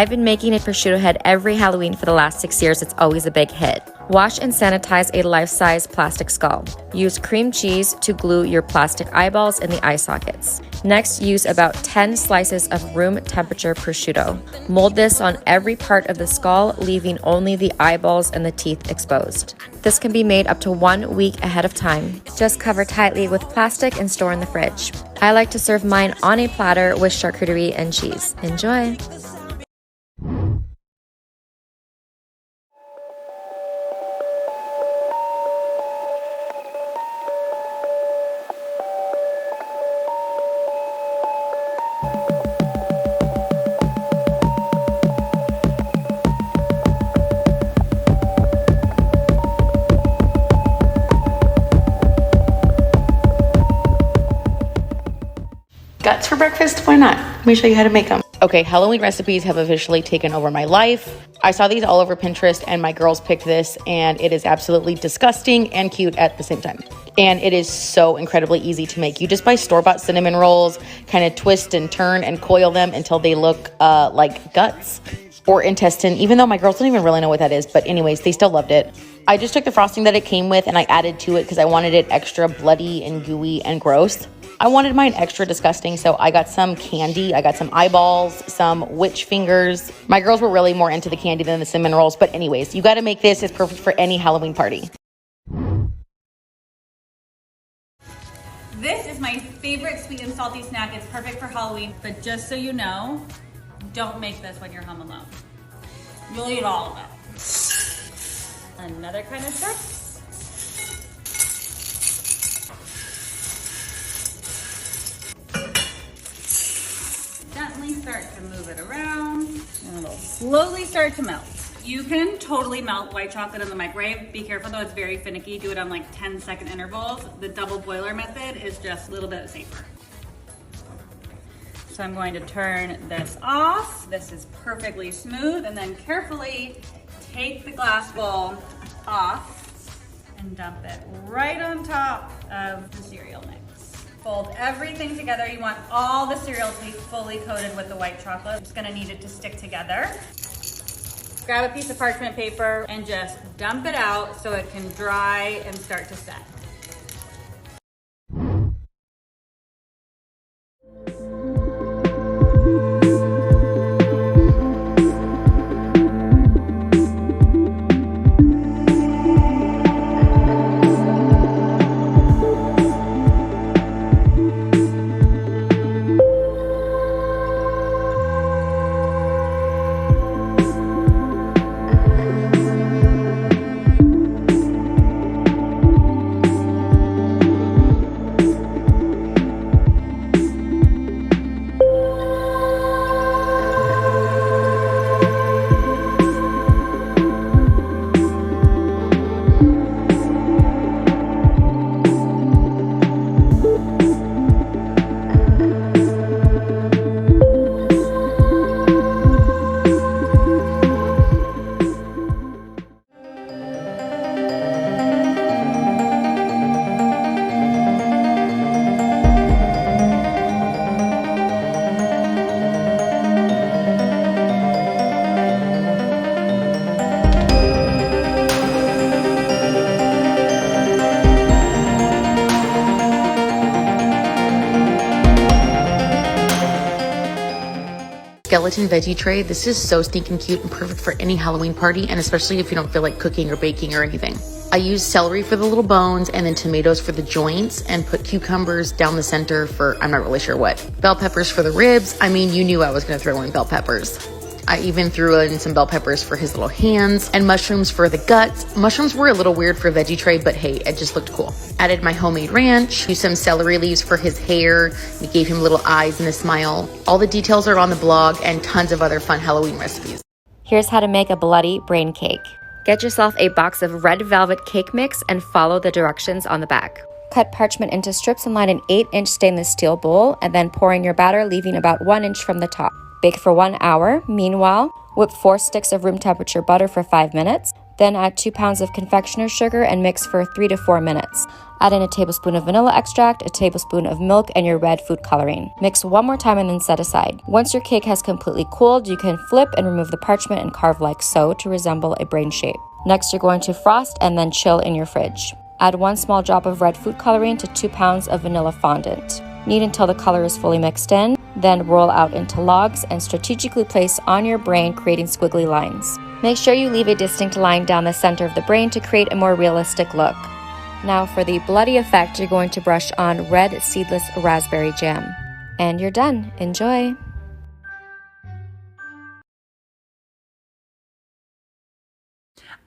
I've been making a prosciutto head every Halloween for the last 6 years. It's always a big hit. Wash and sanitize a life-size plastic skull. Use cream cheese to glue your plastic eyeballs in the eye sockets. Next, use about 10 slices of room temperature prosciutto. Mold this on every part of the skull, leaving only the eyeballs and the teeth exposed. This can be made up to 1 week ahead of time. Just cover tightly with plastic and store in the fridge. I like to serve mine on a platter with charcuterie and cheese. Enjoy! Guts for breakfast? Why not? Let me show you how to make them. Okay, Halloween recipes have officially taken over my life. I saw these all over Pinterest and my girls picked this, and it is absolutely disgusting and cute at the same time. And it is so incredibly easy to make. You just buy store-bought cinnamon rolls, kind of twist and turn and coil them until they look like guts or intestine, even though my girls don't even really know what that is. But anyways, they still loved it. I just took the frosting that it came with and I added to it because I wanted it extra bloody and gooey and gross. I wanted mine extra disgusting, so I got some candy. I got some eyeballs, some witch fingers. My girls were really more into the candy than the cinnamon rolls, but anyways, you gotta make this. It's perfect for any Halloween party. This is my favorite sweet and salty snack. It's perfect for Halloween, but just so you know, don't make this when you're home alone. You'll eat all of it. Another kind of trick. Gently start to move it around and it'll slowly start to melt. You can totally melt white chocolate in the microwave. Be careful though, it's very finicky. Do it on like 10-second intervals. The double boiler method is just a little bit safer. So I'm going to turn this off. This is perfectly smooth, and then carefully take the glass bowl off and dump it right on top of the cereal mix. Fold everything together. You want all the cereal to be fully coated with the white chocolate. I'm just gonna need it to stick together. Grab a piece of parchment paper and just dump it out so it can dry and start to set. Skeleton veggie tray. This is so stinking cute and perfect for any Halloween party, and especially if you don't feel like cooking or baking or anything. I used celery for the little bones and then tomatoes for the joints, and put cucumbers down the center for I'm not really sure what. Bell peppers for the ribs. I mean, you knew I was gonna throw in bell peppers. I even threw in some bell peppers for his little hands, and mushrooms for the guts. Mushrooms were a little weird for a veggie tray, but hey, it just looked cool. Added my homemade ranch, used some celery leaves for his hair. We gave him little eyes and a smile. All the details are on the blog, and tons of other fun Halloween recipes. Here's how to make a bloody brain cake. Get yourself a box of red velvet cake mix and follow the directions on the back. Cut parchment into strips and line an 8-inch stainless steel bowl, and then pour in your batter, leaving about 1 inch from the top. Bake for 1 hour. Meanwhile, whip 4 sticks of room temperature butter for 5 minutes. Then add 2 pounds of confectioner's sugar and mix for 3 to 4 minutes. Add in a tablespoon of vanilla extract, a tablespoon of milk, and your red food coloring. Mix one more time and then set aside. Once your cake has completely cooled, you can flip and remove the parchment and carve like so to resemble a brain shape. Next, you're going to frost and then chill in your fridge. Add 1 small drop of red food coloring to 2 pounds of vanilla fondant. Knead until the color is fully mixed in, then roll out into logs and strategically place on your brain, creating squiggly lines. Make sure you leave a distinct line down the center of the brain to create a more realistic look. Now for the bloody effect, you're going to brush on red seedless raspberry jam. And you're done. Enjoy!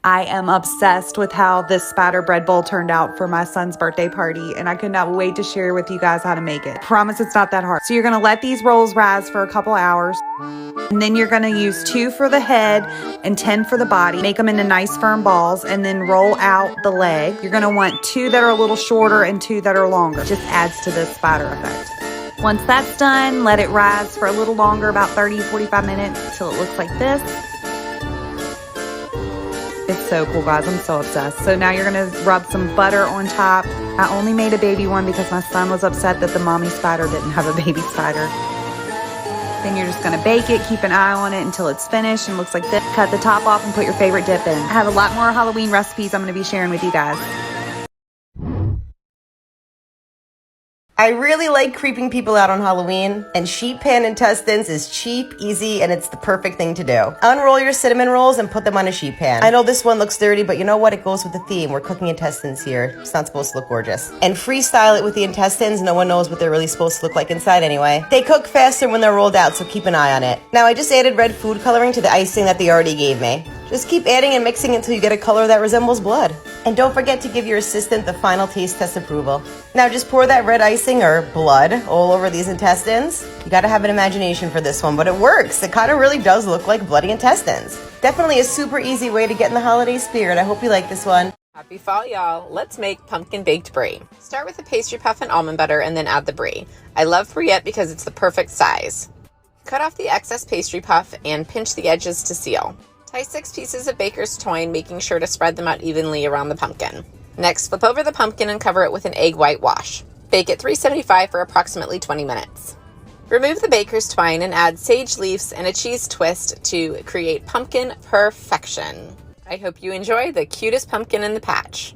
I am obsessed with how this spatter bread bowl turned out for my son's birthday party, and I could not wait to share with you guys how to make it. Promise it's not that hard. So you're gonna let these rolls rise for a couple hours, and then you're gonna use 2 for the head and 10 for the body. Make them into nice firm balls, and then roll out the leg. You're gonna want 2 that are a little shorter and 2 that are longer. Just adds to the spatter effect. Once that's done, let it rise for a little longer, about 30-45 minutes, till it looks like this. It's so cool, guys. I'm so obsessed. So now you're gonna rub some butter on top. I only made a baby one because my son was upset that the mommy spider didn't have a baby spider. Then you're just gonna bake it, keep an eye on it until it's finished and looks like this. Cut the top off and put your favorite dip in. I have a lot more Halloween recipes I'm gonna be sharing with you guys. I really like creeping people out on Halloween, and sheet pan intestines is cheap, easy, and it's the perfect thing to do. Unroll your cinnamon rolls and put them on a sheet pan. I know this one looks dirty, but you know what? It goes with the theme. We're cooking intestines here. It's not supposed to look gorgeous. And freestyle it with the intestines. No one knows what they're really supposed to look like inside anyway. They cook faster when they're rolled out, so keep an eye on it. Now, I just added red food coloring to the icing that they already gave me. Just keep adding and mixing until you get a color that resembles blood. And don't forget to give your assistant the final taste test approval. Now just pour that red icing or blood all over these intestines. You gotta have an imagination for this one, but it works. It kind of really does look like bloody intestines. Definitely a super easy way to get in the holiday spirit. I hope you like this one. Happy fall, y'all. Let's make pumpkin baked brie. Start with a pastry puff and almond butter and then add the brie. I love Briette because it's the perfect size. Cut off the excess pastry puff and pinch the edges to seal. Tie 6 pieces of baker's twine, making sure to spread them out evenly around the pumpkin. Next, flip over the pumpkin and cover it with an egg white wash. Bake at 375 for approximately 20 minutes. Remove the baker's twine and add sage leaves and a cheese twist to create pumpkin perfection. I hope you enjoy the cutest pumpkin in the patch.